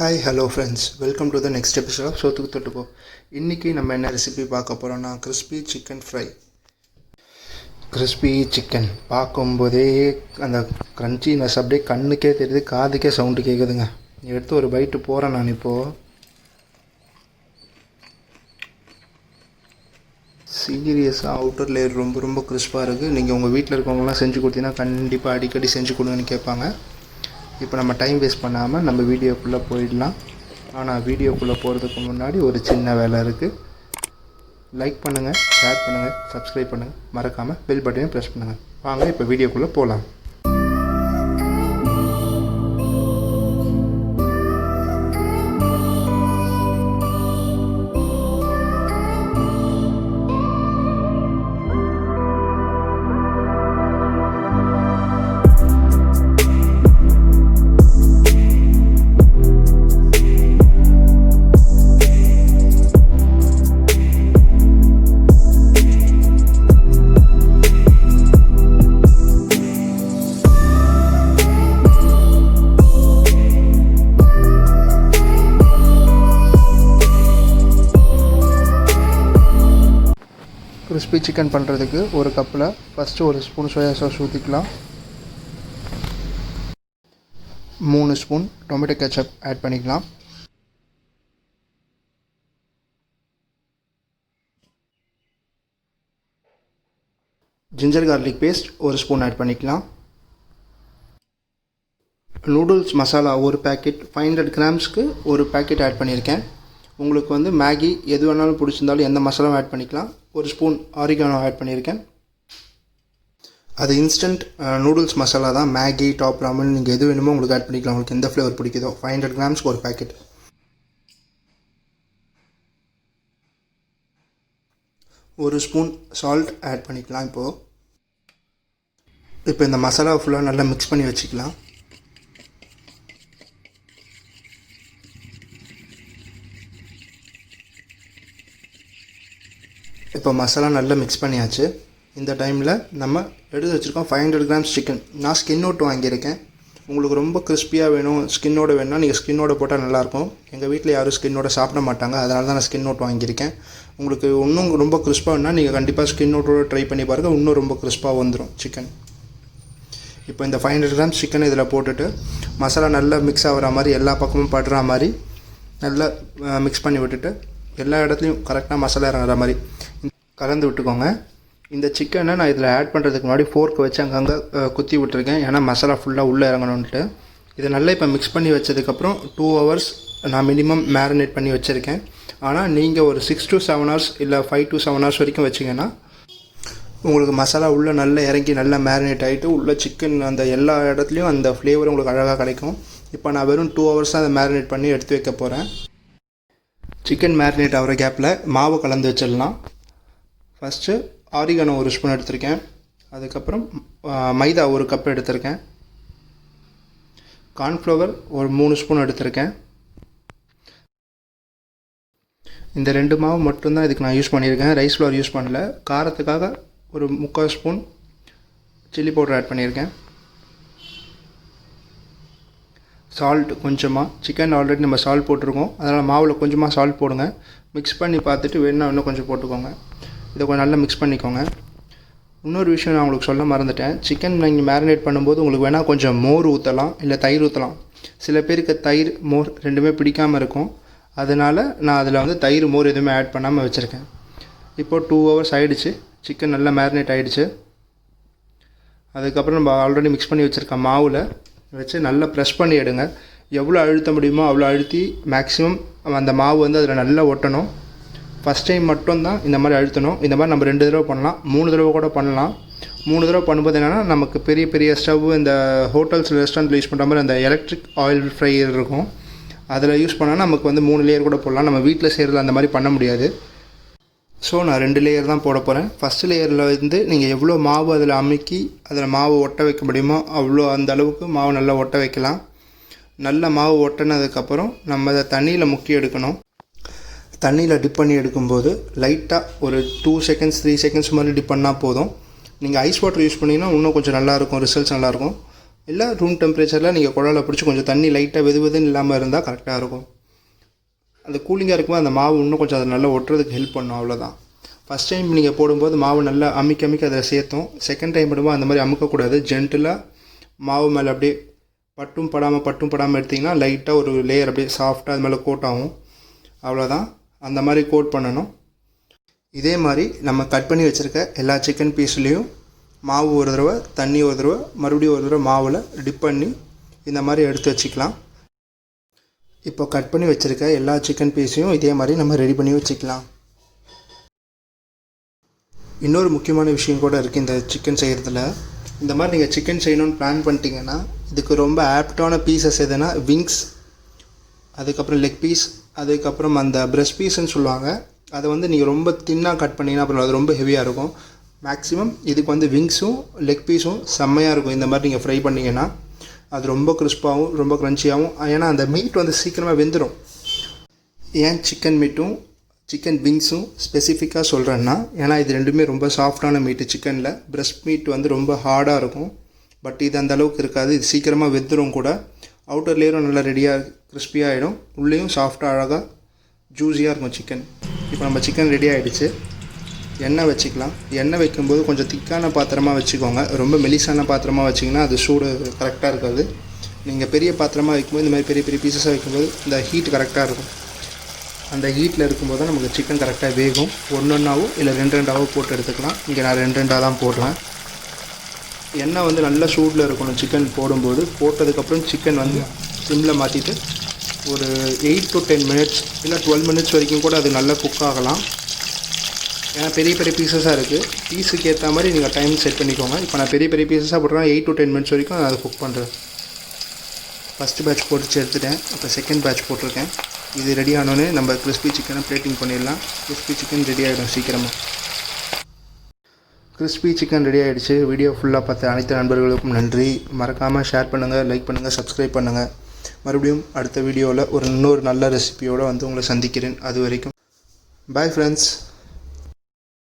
Hi hello friends, welcome to the next episode of சோத்துக்கு தொட்டுப்போ. இன்றைக்கி நம்ம என்ன ரெசிபி பார்க்க போகிறோன்னா crispy chicken fry. Crispy chicken பார்க்கும்போதே அந்த க்ரன்ச்சினஸ் அப்படியே கண்ணுக்கே தெரியுது, காதுக்கே சவுண்டு கேட்குதுங்க. எடுத்து ஒரு பைட்டு போகிறேன் நான் இப்போது. சீரியஸாக அவுட்டர் லேயர் ரொம்ப ரொம்ப கிறிஸ்பாக இருக்குது. நீங்கள் உங்கள் வீட்டில் இருக்கவங்களாம் செஞ்சு கொடுத்தீங்கன்னா கண்டிப்பாக அடிக்கடி செஞ்சு கொடுங்கன்னு கேட்பாங்க. இப்போ நம்ம டைம் வேஸ்ட் பண்ணாமல் நம்ம வீடியோக்குள்ளே போயிடலாம். ஆனால் வீடியோக்குள்ளே போகிறதுக்கு முன்னாடி ஒரு சின்ன வேலை இருக்குது. லைக் பண்ணுங்கள், ஷேர் பண்ணுங்கள், சப்ஸ்கிரைப் பண்ணுங்கள், மறக்காமல் பெல் பட்டனையும் ப்ரெஸ் பண்ணுங்கள். வாங்க இப்போ வீடியோக்குள்ளே போகலாம். கிறிஸ்பி சிக்கன் பண்ணுறதுக்கு ஒரு கப்பில் ஃபஸ்ட்டு ஒரு ஸ்பூன் சோயா சாஸ் ஊற்றிக்கலாம். 3 ஸ்பூன் டொமேட்டோ கெச்சப் ஆட் பண்ணிக்கலாம். ஜிஞ்சர் கார்லிக் பேஸ்ட் ஒரு ஸ்பூன் ஆட் பண்ணிக்கலாம். நூடுல்ஸ் மசாலா ஒரு பேக்கெட் 500 கிராம்ஸ்க்கு ஒரு பேக்கெட் ஆட் பண்ணியிருக்கேன். உங்களுக்கு வந்து மேகி எது வேணாலும் பிடிச்சிருந்தாலும் எந்த மசாலாவும் ஆட் பண்ணிக்கலாம். ஒரு ஸ்பூன் ஆரிகானோ ஆட் பண்ணியிருக்கேன். அது இன்ஸ்டன்ட் நூடுல்ஸ் மசாலா தான். மேகி, டாப் ராமன் நீங்கள் எது வேணுமோ உங்களுக்கு ஆட் பண்ணிக்கலாம். உங்களுக்கு எந்த ஃப்ளேவர் பிடிக்குதோ. 500 கிராம்ஸ்க்கு ஒரு பேக்கெட். ஒரு ஸ்பூன் சால்ட் ஆட் பண்ணிக்கலாம். இப்போ இந்த மசாலா ஃபுல்லாக நல்லா மிக்ஸ் பண்ணி வச்சுக்கலாம். இப்போ மசாலா நல்லா மிக்ஸ் பண்ணியாச்சு. இந்த டைமில் நம்ம எடுத்து வச்சுருக்கோம் 500 கிராம்ஸ் சிக்கன். நான் ஸ்கின் அவுட் வாங்கியிருக்கேன். உங்களுக்கு ரொம்ப கிறிஸ்பியாக வேணும், ஸ்கின்னோட வேணும்னா நீங்கள் ஸ்கின்னோட போட்டால் நல்லாயிருக்கும். எங்கள் வீட்டில் யாரும் ஸ்கின்னோட சாப்பிட மாட்டாங்க, அதனால தான் நான் ஸ்கின் அவுட் வாங்கியிருக்கேன். உங்களுக்கு இன்னும் ரொம்ப கிறிஸ்பாக வேணுன்னா நீங்கள் கண்டிப்பாக ஸ்கின் அவுட்டோட ட்ரை பண்ணி பாருங்கள். இன்னும் ரொம்ப கிறிஸ்பாக வந்துடும் சிக்கன். இப்போ இந்த 500 கிராம்ஸ் சிக்கன் இதில் போட்டுட்டு மசாலா நல்லா மிக்ஸ் ஆகிற மாதிரி, எல்லா பக்கமும் படுற மாதிரி நல்லா மிக்ஸ் பண்ணி விட்டுட்டு எல்லா இடத்துலையும் கரெக்டாக மசாலா இறங்குற மாதிரி கலந்து விட்டுக்கோங்க. இந்த சிக்கனை நான் இதில் ஆட் பண்ணுறதுக்கு முன்னாடி ஃபோர்க் வச்சு அங்கங்கே குத்தி விட்டுருக்கேன், ஏன்னா மசாலா ஃபுல்லாக உள்ளே இறங்கணுன்ட்டு. இதை நல்லா இப்போ மிக்ஸ் பண்ணி வச்சதுக்கப்புறம் 2 hours நான் மினிமம் மேரினேட் பண்ணி வச்சுருக்கேன். ஆனால் நீங்கள் ஒரு 6 to 7 hours இல்லை 5 to 7 hours வரைக்கும் வச்சிங்கன்னா உங்களுக்கு மசாலா உள்ளே நல்லா இறங்கி நல்லா மேரினேட் ஆகிட்டு உள்ள சிக்கன் அந்த எல்லா இடத்துலையும் அந்த ஃப்ளேவர் உங்களுக்கு அழகாக கிடைக்கும். இப்போ நான் வெறும் 2 hours தான் அதை மேரினேட் பண்ணி எடுத்து வைக்க போகிறேன். சிக்கன் மேரினேட் ஆகிற கேப்பில் மாவு கலந்து வச்சிடலாம். ஃபஸ்ட்டு ஆரிகானோ ஒரு ஸ்பூன் எடுத்திருக்கேன். அதுக்கப்புறம் மைதா ஒரு கப் எடுத்திருக்கேன். கார்ன்ஃப்ளவர் ஒரு 3 ஸ்பூன் எடுத்திருக்கேன். இந்த 2 மாவு மட்டும்தான் இதுக்கு நான் யூஸ் பண்ணியிருக்கேன். ரைஸ் ஃப்ளவர் யூஸ் பண்ணல. காரத்துக்காக ஒரு 3/4 ஸ்பூன் சில்லி பவுடர் ஆட் பண்ணியிருக்கேன். சால்ட் கொஞ்சமாக, சிக்கன் ஆல்ரெடி நம்ம சால்ட் போட்டிருக்கோம், அதனால் மாவில் கொஞ்சமாக சால்ட் போடுங்க. மிக்ஸ் பண்ணி பார்த்துட்டு வேணுன்னா இன்னும் கொஞ்சம் போட்டுக்கோங்க. இதை கொஞ்சம் நல்லா மிக்ஸ் பண்ணிக்கோங்க. இன்னொரு விஷயம் நான் உங்களுக்கு சொல்ல மறந்துட்டேன். சிக்கன் நீங்கள் மேரினேட் பண்ணும்போது உங்களுக்கு வேணால் கொஞ்சம் மோர் ஊற்றலாம், இல்லை தயிர் ஊற்றலாம். சில பேருக்கு தயிர் மோர் ரெண்டுமே பிடிக்காமல் இருக்கும். அதனால் நான் அதில் வந்து தயிர் மோர் எதுவுமே ஆட் பண்ணாமல் வச்சுருக்கேன். இப்போது 2 hours ஆகிடுச்சு. சிக்கன் நல்லா மேரினேட் ஆகிடுச்சு. அதுக்கப்புறம் நம்ம ஆல்ரெடி மிக்ஸ் பண்ணி வச்சுருக்க மாவில் வச்சு நல்லா ப்ரெஸ் பண்ணி எடுங்க. எவ்வளோ அழுத்த முடியுமோ அவ்வளோ அழுத்தி மேக்ஸிமம் அந்த மாவு வந்து அதில் நல்லா ஒட்டணும். ஃபஸ்ட் டைம் மட்டும்தான் இந்த மாதிரி அழுத்தணும். இந்த மாதிரி நம்ம 2 தடவை பண்ணலாம், 3 தடவை கூட பண்ணலாம். 3 தடவை பண்ணும்போது என்னென்னா நமக்கு பெரிய பெரிய ஸ்டவ் இந்த ஹோட்டல்ஸ் ரெஸ்டாரண்ட்டில் யூஸ் பண்ணுற மாதிரி அந்த எலக்ட்ரிக் ஆயில் ஃப்ரையர் இருக்கும், அதில் யூஸ் பண்ணால் நமக்கு வந்து 3 லேயர் கூட போடலாம். நம்ம வீட்டில் செய்கிறதுல அந்த மாதிரி பண்ண முடியாது. ஸோ நான் 2 லேயர் தான் போட போகிறேன். ஃபஸ்ட்டு லேயரில் வந்து நீங்கள் எவ்வளோ மாவு அதில் அமுக்கி அதில் மாவு ஒட்ட வைக்க முடியுமோ அவ்வளோ அந்த அளவுக்கு மாவு நல்லா ஒட்ட வைக்கலாம். நல்ல மாவு ஒட்டினதுக்கப்புறம் நம்ம அதை தண்ணியில் முக்கி எடுக்கணும். தண்ணியில் டிப் பண்ணி எடுக்கும்போது லைட்டாக ஒரு 2 seconds 3 seconds மாதிரி டிப் பண்ணால் போதும். நீங்கள் ஐஸ் வாட்டர் யூஸ் பண்ணிங்கன்னா இன்னும் கொஞ்சம் நல்லாயிருக்கும், ரிசல்ட்ஸ் நல்லாயிருக்கும். இல்லை ரூம் டெம்பரேச்சரில் நீங்கள் குழாயில் பிடிச்சி கொஞ்சம் தண்ணி லைட்டாக வெதுன்னு இல்லாமல் இருந்தால் கரெக்டாக இருக்கும். அந்த கூலிங்காக இருக்கும்போது அந்த மாவு இன்னும் கொஞ்சம் அதை நல்லா ஒட்டுறதுக்கு ஹெல்ப் பண்ணும். அவ்வளோதான். ஃபஸ்ட் டைம் நீங்கள் போடும்போது மாவு நல்லா அமுக்கி அதை சேர்த்தோம். செகண்ட் டைம் போடும்போது அந்த மாதிரி அமுக்கக்கூடாது. ஜென்டிலாக மாவு மேலே அப்படியே பட்டும் படாமல் எடுத்திங்கன்னா லைட்டாக ஒரு லேயர் அப்படியே சாஃப்டாக அது மேலே கோட் ஆகும். அவ்வளோதான். அந்த மாதிரி கோட் பண்ணணும். இதே மாதிரி நம்ம கட் பண்ணி வச்சுருக்க எல்லா சிக்கன் பீஸ்லேயும் மாவு ஒரு தடவை, தண்ணி ஒரு தடவை, மறுபடியும் ஒரு தடவை மாவில் டிப் பண்ணி இந்த மாதிரி எடுத்து வச்சுக்கலாம். இப்போ கட் பண்ணி வச்சுருக்க எல்லா சிக்கன் பீஸையும் இதே மாதிரி நம்ம ரெடி பண்ணி வச்சுக்கலாம். இன்னொரு முக்கியமான விஷயம் கூட இருக்குது இந்த சிக்கன் செய்கிறதுல. இந்த மாதிரி நீங்கள் சிக்கன் செய்யணும்னு பிளான் பண்ணிட்டீங்கன்னா இதுக்கு ரொம்ப ஆப்டான பீசஸ் எதுனா விங்ஸ், அதுக்கப்புறம் லெக் பீஸ், அதுக்கப்புறம் அந்த பிரஸ்ட் பீஸ்ன்னு சொல்லுவாங்க. அதை வந்து நீங்கள் ரொம்ப தின்னாக கட் பண்ணிங்கன்னா அப்புறம் அது ரொம்ப ஹெவியாக இருக்கும். மேக்ஸிமம் இதுக்கு வந்து விங்ஸும் லெக் பீஸும் செம்மையாக இருக்கும். இந்த மாதிரி நீங்கள் ஃப்ரை பண்ணிங்கன்னா அது ரொம்ப கிறிஸ்பாகவும் ரொம்ப க்ரன்ச்சியாகவும், ஏன்னா அந்த மீட் வந்து சீக்கிரமாக வெந்துடும். ஏன் சிக்கன் மீட்டும் சிக்கன் விங்ஸும் ஸ்பெசிஃபிக்காக சொல்கிறேன்னா, ஏன்னா இது ரெண்டுமே ரொம்ப சாஃப்டான மீட்டு. சிக்கனில் பிரஸ்ட் மீட் வந்து ரொம்ப ஹார்டாக இருக்கும், பட் இது அந்த அளவுக்கு இருக்காது. இது சீக்கிரமாக வெந்துடும் கூட. அவுட்டர் லேயரும் நல்லா ரெடியாக கிறிஸ்பியாக ஆகிடும், உள்ளேயும் சாஃப்டாக அழகாக ஜூஸியாக இருக்கும் சிக்கன். இப்போ நம்ம சிக்கன் ரெடி ஆகிடுச்சு. எண்ணெய் வச்சுக்கலாம். எண்ணெய் வைக்கும்போது கொஞ்சம் திக்கான பாத்திரமாக வச்சுக்கோங்க. ரொம்ப மெலிசான பாத்திரமாக வச்சிங்கன்னா அது சூடு கரெக்டாக இருக்காது. நீங்கள் பெரிய பாத்திரமாக வைக்கும்போது இந்த மாதிரி பெரிய பெரிய பீசஸாக வைக்கும்போது இந்த ஹீட் கரெக்டாக இருக்கும். அந்த ஹீட்டில் இருக்கும்போது தான் நமக்கு சிக்கன் கரெக்டாக வேகும். ஒன்றாவும் இல்லை ரெண்டாவோ போட்டு எடுத்துக்கலாம். இங்கே நான் ரெண்டாக தான் போடுறேன். எண்ணெய் வந்து நல்ல சூடில் இருக்கணும் சிக்கன் போடும்போது. போட்டதுக்கப்புறம் சிக்கன் வந்து சிம்மில் மாற்றிட்டு ஒரு 8 to 10 மினிட்ஸ் இல்லை 12 மினிட்ஸ் வரைக்கும் கூட அது நல்லா குக் ஆகலாம். ஏன்னா பெரிய பெரிய பீசஸாக இருக்குது. பீஸுக்கு ஏற்ற மாதிரி நீங்கள் டைம் செட் பண்ணிக்கோங்க. இப்போ நான் பெரிய பெரிய பீசஸாக போட்டுறேன். 8 to 10 மினிட்ஸ் வரைக்கும் நான் அதை குக் பண்ணுறேன். ஃபஸ்ட்டு பேட்ச் போட்டு எடுத்துட்டேன். இப்போ செகண்ட் பேட்ச் போட்டிருக்கேன். இது ரெடி ஆனோடனே நம்ம கிறிஸ்பி சிக்கனை பிளேட்டிங் பண்ணிடலாம். கிறிஸ்பி சிக்கன் ரெடி ஆகிடும் சீக்கிரமாக. கிறிஸ்பி சிக்கன் ரெடி ஆகிடுச்சு. வீடியோ ஃபுல்லாக பார்த்த அனைத்து நண்பர்களுக்கும் நன்றி. மறக்காமல் ஷேர் பண்ணுங்கள், லைக் பண்ணுங்கள், சப்ஸ்கிரைப் பண்ணுங்கள். மறுபடியும் அடுத்த வீடியோவில் இன்னொரு நல்ல ரெசிபியோடு வந்து உங்களை சந்திக்கிறேன். அது வரைக்கும் பாய் ஃப்ரெண்ட்ஸ்.